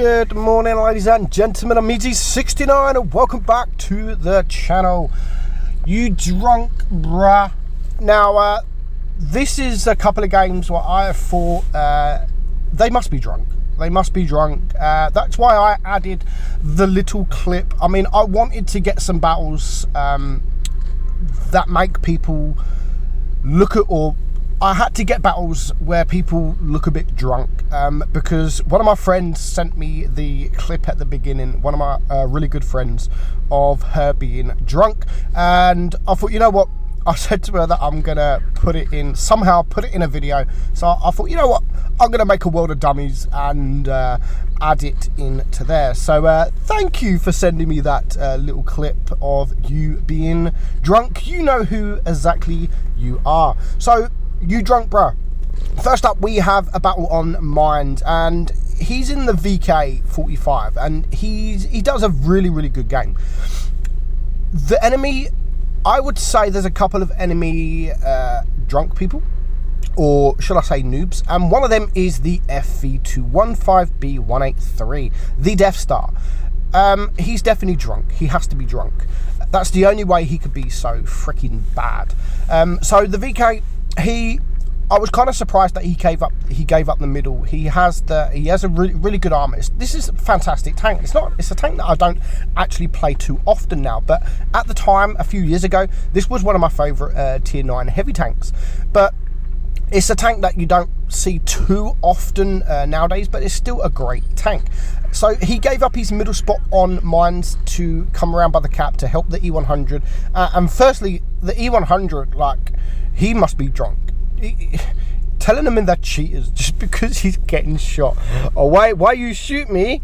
Good morning, ladies and gentlemen. I'm meadsyreplays and welcome back to the channel. You drunk, bruh. Now, this is a couple of games where I have thought they must be drunk. They must be drunk. That's why I added the little clip. I mean, I wanted to get some battles that make people look at, or I had to get battles where people look a bit drunk, because one of my friends sent me the clip at the beginning, one of my really good friends, of her being drunk, and I thought, you know what, I said to her that I'm gonna put it in, somehow put it in a video. So I thought, you know what, I'm gonna make a world of dummies and add it into there. So thank you for sending me that little clip of you being drunk. You know who exactly you are. So, you drunk, bruh. First up, we have a battle on Mind, and he's in the VK 45, and he does a really good game. The enemy, I would say there's a couple of enemy drunk people, or should I say noobs, and one of them is the FV215B183, the Death Star. He's definitely drunk. He has to be drunk. That's the only way he could be so freaking bad. So the VK, I was kind of surprised that he gave up the middle. He has a really good armor. This is a fantastic tank. It's a tank that I don't actually play too often now, but at the time, a few years ago, this was one of my favorite tier 9 heavy tanks. But it's a tank that you don't see too often nowadays, but it's still a great tank. So he gave up his middle spot on Mines to come around by the cap to help the E100. And firstly, the E100, like, he must be drunk. Telling them in that cheaters just because he's getting shot. Oh, why you shoot me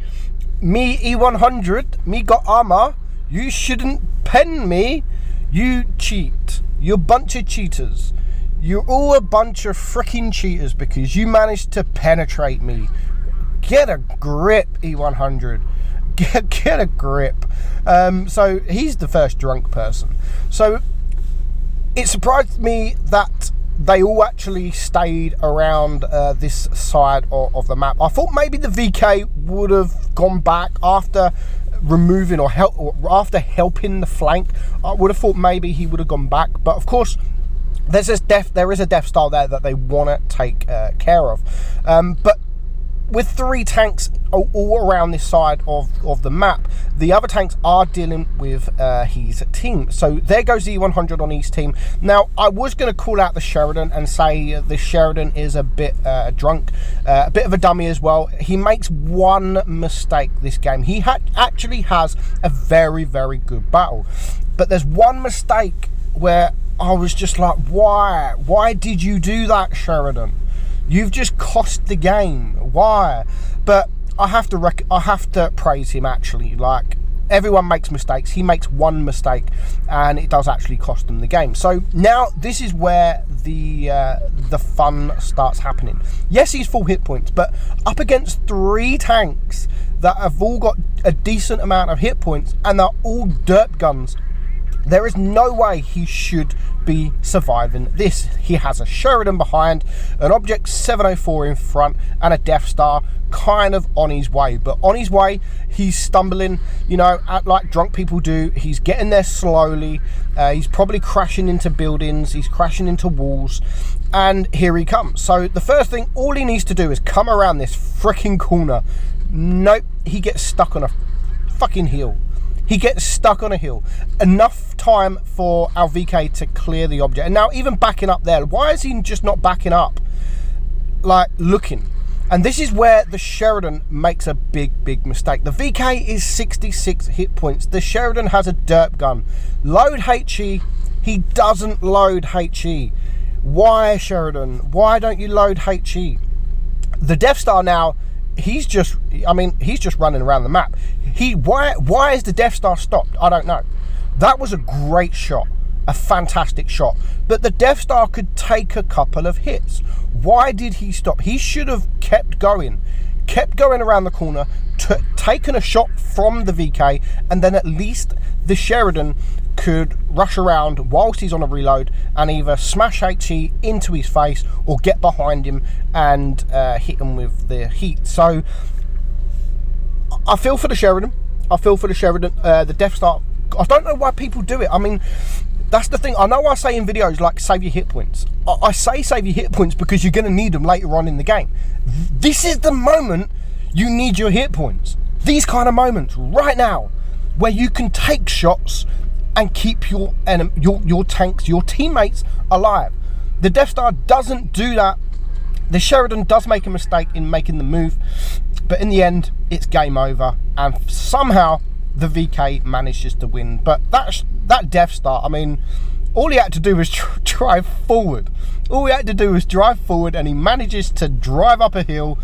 E100, me got armor, you shouldn't pen me, you cheat, you're a bunch of cheaters, you're all a bunch of freaking cheaters because you managed to penetrate me. Get a grip, E100, get a grip. So he's the first drunk person. So it surprised me that they all actually stayed around this side of the map. I thought maybe the VK would have gone back after removing or after helping the flank. I would have thought maybe he would have gone back, but of course there is a Death Star there that they want to take care of. But with 3 tanks all around this side of the map, the other tanks are dealing with his team. So there goes the E100 on his team. Now, I was going to call out the Sheridan and say the Sheridan is a bit drunk, a bit of a dummy as well. He makes one mistake this game. He actually has a very good battle. But there's one mistake where I was just like, why? Why did you do that, Sheridan? You've just cost the game. Why? But I have to praise him, actually. Like, everyone makes mistakes. He makes one mistake, and it does actually cost them the game. So now this is where the fun starts happening. Yes, he's full hit points, but up against 3 tanks that have all got a decent amount of hit points, and they're all dirt guns. There is no way he should be surviving this. He has a Sheridan behind, an Object 704 in front, and a Death Star kind of on his way. But on his way, he's stumbling, you know, like drunk people do. He's getting there slowly. He's probably crashing into buildings. He's crashing into walls. And here he comes. So the first thing, all he needs to do is come around this freaking corner. Nope, he gets stuck on a fucking hill. He gets stuck on a hill. Enough time for our VK to clear the object. And now even backing up there, why is he just not backing up? Like, looking. And this is where the Sheridan makes a big mistake. The VK is 66 hit points. The Sheridan has a derp gun. Load HE. He doesn't load HE. Why, Sheridan? Why don't you load HE? The Death Star now, he's just running around the map. Why is the Death Star stopped? I don't know. That was a great shot, a fantastic shot, but the Death Star could take a couple of hits. Why did he stop? He should have kept going around the corner, taken a shot from the VK, and then at least the Sheridan could rush around whilst he's on a reload and either smash HE into his face or get behind him and hit him with the heat. So I feel for the Sheridan. The Death Star. I don't know why people do it. I mean, that's the thing. I know I say in videos like save your hit points. I say save your hit points because you're going to need them later on in the game. This is the moment you need your hit points. These kind of moments right now where you can take shots and keep your tanks, your teammates alive. The Death Star doesn't do that. The Sheridan does make a mistake in making the move, but in the end, it's game over, and somehow the VK manages to win. But that Death Star, I mean, all he had to do was drive forward. And he manages to drive up a hill.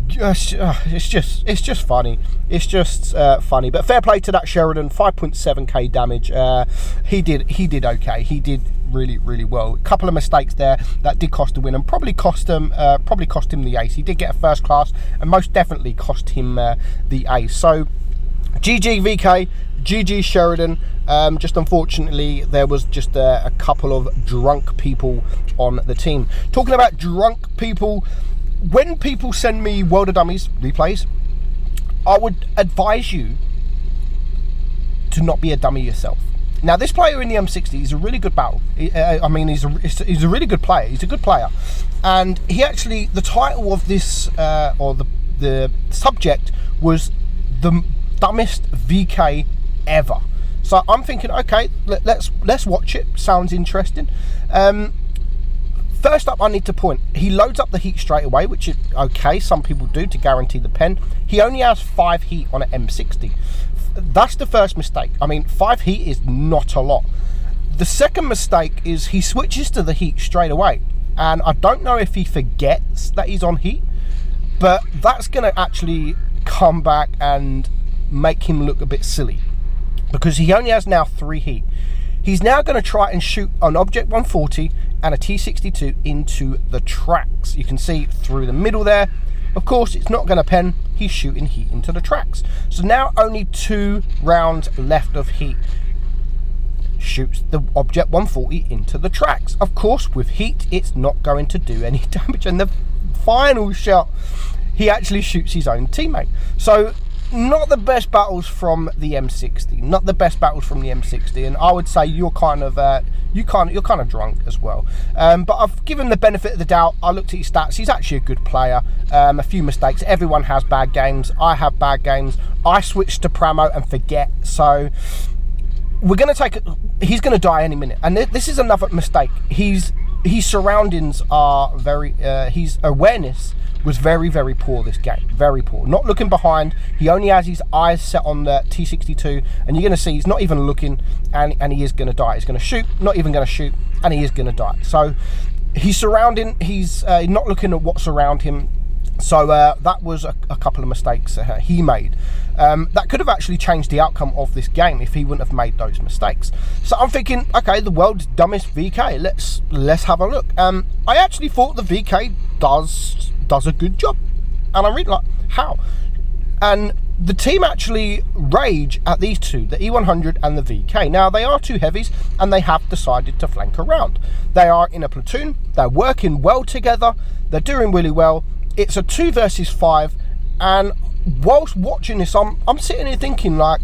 It's just funny. It's just funny. But fair play to that Sheridan. 5.7k damage. He did okay. He did really well. A couple of mistakes there that did cost the win, and probably cost him the ace. He did get a first class, and most definitely cost him the ace. So GG VK, GG Sheridan. Just unfortunately, there was just a couple of drunk people on the team. Talking about drunk people, when people send me World of Dummies replays, I would advise you to not be a dummy yourself. Now, this player in the M60 is a really good battle. I mean, he's a really good player. He's a good player, and he actually, the title of this or the subject was the dumbest VK ever. So I'm thinking, okay, let's watch it. Sounds interesting. First up, I need to point, he loads up the heat straight away, which is okay. Some people do to guarantee the pen. He only has 5 heat on an M60. That's the first mistake. I mean, 5 heat is not a lot. The second mistake is he switches to the heat straight away, and I don't know if he forgets that he's on heat, but that's going to actually come back and make him look a bit silly, because he only has now 3 heat. He's now going to try and shoot an Object 140 and a T62 into the tracks. You can see through the middle there. Of course, it's not going to pen. He's shooting heat into the tracks. So now only 2 rounds left of heat. Shoots the Object 140 into the tracks. Of course, with heat, it's not going to do any damage. And the final shot, he actually shoots his own teammate. So not the best battles from the M60. Not the best battles from the M60. And I would say you're kind of you're kind of drunk as well. But I've given the benefit of the doubt. I looked at his stats. He's actually a good player. A few mistakes. Everyone has bad games. I have bad games. I switched to Pramo and forget. So we're going to take it. He's going to die any minute. And this is another mistake. His surroundings are very, his awareness was very poor this game. Very poor. Not looking behind. He only has his eyes set on the T62, and you're going to see he's not even looking, and he is going to die. He's going to shoot, not even going to shoot, and he is going to die. So he's surrounding, he's not looking at what's around him. So that was a couple of mistakes he made. That could have actually changed the outcome of this game if he wouldn't have made those mistakes. So I'm thinking, okay, the world's dumbest VK. Let's have a look. I actually thought the VK does a good job, and I'm really like, how? And the team actually rage at these two, the E100 and the VK. Now, they are 2 heavies, and they have decided to flank around. They are in a platoon. They're working well together. They're doing really well. It's a 2 versus 5, and whilst watching this, I'm sitting here thinking, like,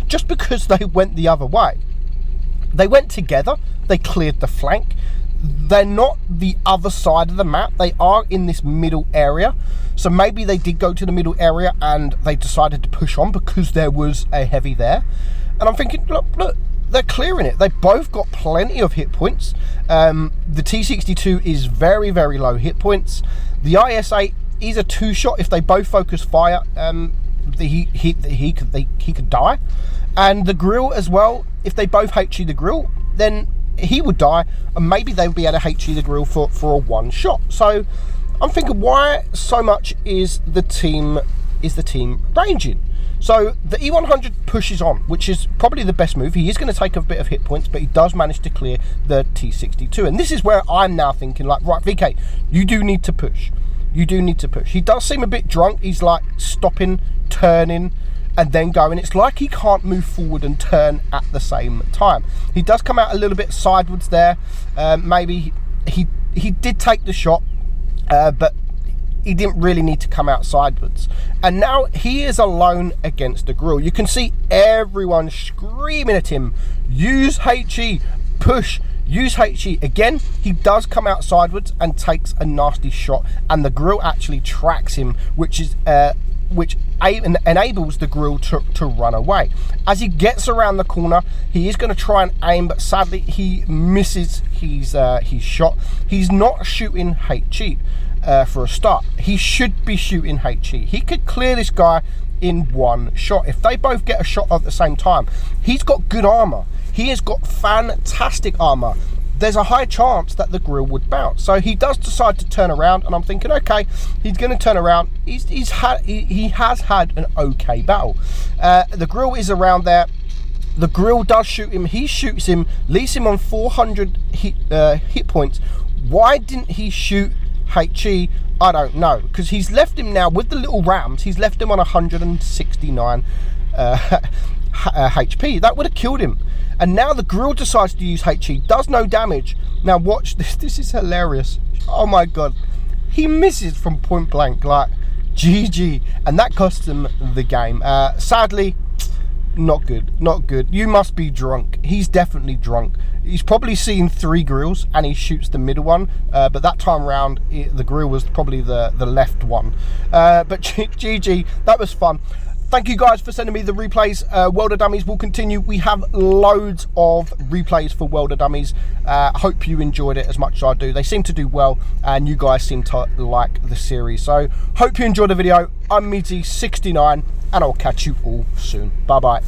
just because they went the other way, they went together, they cleared the flank. They're not the other side of the map. They are in this middle area. So maybe they did go to the middle area and they decided to push on because there was a heavy there. And I'm thinking, look, they're clearing it. They both got plenty of hit points. The T62 is very low hit points. The IS-8 is a 2-shot. If they both focus fire, he could die. And the grill as well, if they both HE the grill, then he would die, and maybe they would be able to HE the grill for a 1-shot. So I'm thinking, why so much is the team ranging? So the E100 pushes on, which is probably the best move. He is going to take a bit of hit points, but he does manage to clear the T62. And this is where I'm now thinking, like, right, VK, you do need to push. You do need to push. He does seem a bit drunk. He's like stopping, turning, and then going. It's like he can't move forward and turn at the same time. He does come out a little bit sideways there. Maybe he did take the shot, but he didn't really need to come out sideways. And now he is alone against the grill. You can see everyone screaming at him, use HE, push, use HE. Again, he does come out sideways and takes a nasty shot, and the grill actually tracks him, which enables the grill to run away. As he gets around the corner, he is going to try and aim, but sadly he misses his shot. He's not shooting HE for a start. He should be shooting HE. He could clear this guy in one shot if they both get a shot at the same time. He's got good armor. He has got fantastic armor. There's a high chance that the grill would bounce. So he does decide to turn around, and I'm thinking, okay, he's going to turn around. He has had an okay battle. The grill is around there. The grill does shoot him. He shoots him, leaves him on 400 hit points. Why didn't he shoot HE? I don't know, because he's left him now with the little rams. He's left him on 169 HP. That would have killed him. And now the grill decides to use HE, does no damage. Now watch this. This is hilarious. Oh my god, he misses from point blank, like GG, and that costs him the game. Sadly, not good, not good. You must be drunk. He's definitely drunk. He's probably seen 3 grills and he shoots the middle one, but that time round the grill was probably the left one. But GG, that was fun. Thank you guys for sending me the replays. World of Dummies will continue. We have loads of replays for World of Dummies. Hope you enjoyed it as much as I do. They seem to do well, and you guys seem to like the series. So hope you enjoyed the video. I'm meadsy69, and I'll catch you all soon. Bye bye.